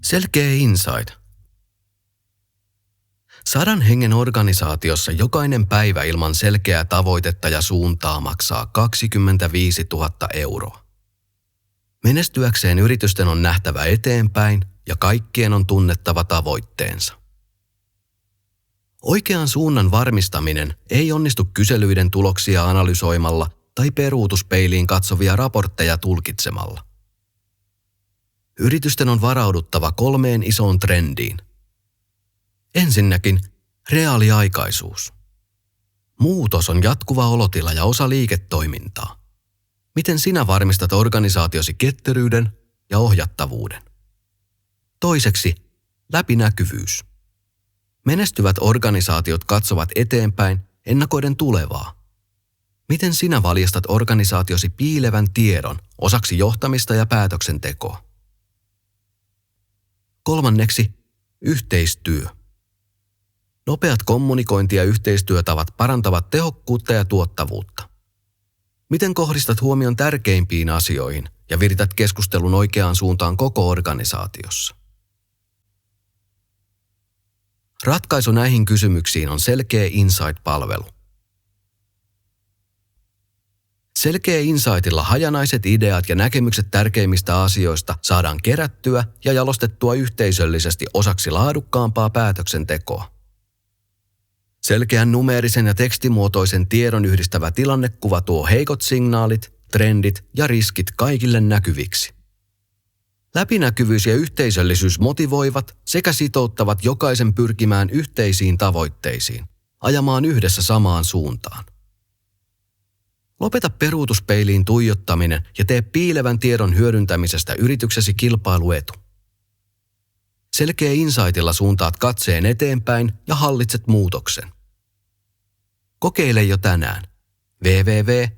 Selkeä insight. 100 hengen organisaatiossa jokainen päivä ilman selkeää tavoitetta ja suuntaa maksaa 25 000 euroa. Menestyäkseen yritysten on nähtävä eteenpäin ja kaikkien on tunnettava tavoitteensa. Oikean suunnan varmistaminen ei onnistu kyselyiden tuloksia analysoimalla tai peruutuspeiliin katsovia raportteja tulkitsemalla. Yritysten on varauduttava 3 isoon trendiin. Ensinnäkin reaaliaikaisuus. Muutos on jatkuva olotila ja osa liiketoimintaa. Miten sinä varmistat organisaatiosi ketteryyden ja ohjattavuuden? Toiseksi läpinäkyvyys. Menestyvät organisaatiot katsovat eteenpäin ennakoiden tulevaa. Miten sinä valjastat organisaatiosi piilevän tiedon osaksi johtamista ja päätöksentekoa? Kolmanneksi yhteistyö. Nopeat kommunikointi- ja yhteistyötavat parantavat tehokkuutta ja tuottavuutta. Miten kohdistat huomion tärkeimpiin asioihin ja virität keskustelun oikeaan suuntaan koko organisaatiossa? Ratkaisu näihin kysymyksiin on Selkeä Insight-palvelu. Selkeä Insightilla hajanaiset ideat ja näkemykset tärkeimmistä asioista saadaan kerättyä ja jalostettua yhteisöllisesti osaksi laadukkaampaa päätöksentekoa. Selkeän numeerisen ja tekstimuotoisen tiedon yhdistävä tilannekuva tuo heikot signaalit, trendit ja riskit kaikille näkyviksi. Läpinäkyvyys ja yhteisöllisyys motivoivat sekä sitouttavat jokaisen pyrkimään yhteisiin tavoitteisiin, ajamaan yhdessä samaan suuntaan. Lopeta peruutuspeiliin tuijottaminen ja tee piilevän tiedon hyödyntämisestä yrityksesi kilpailuetu. Selkeä Insightilla suuntaat katseen eteenpäin ja hallitset muutoksen. Kokeile jo tänään. www.selkeä.fi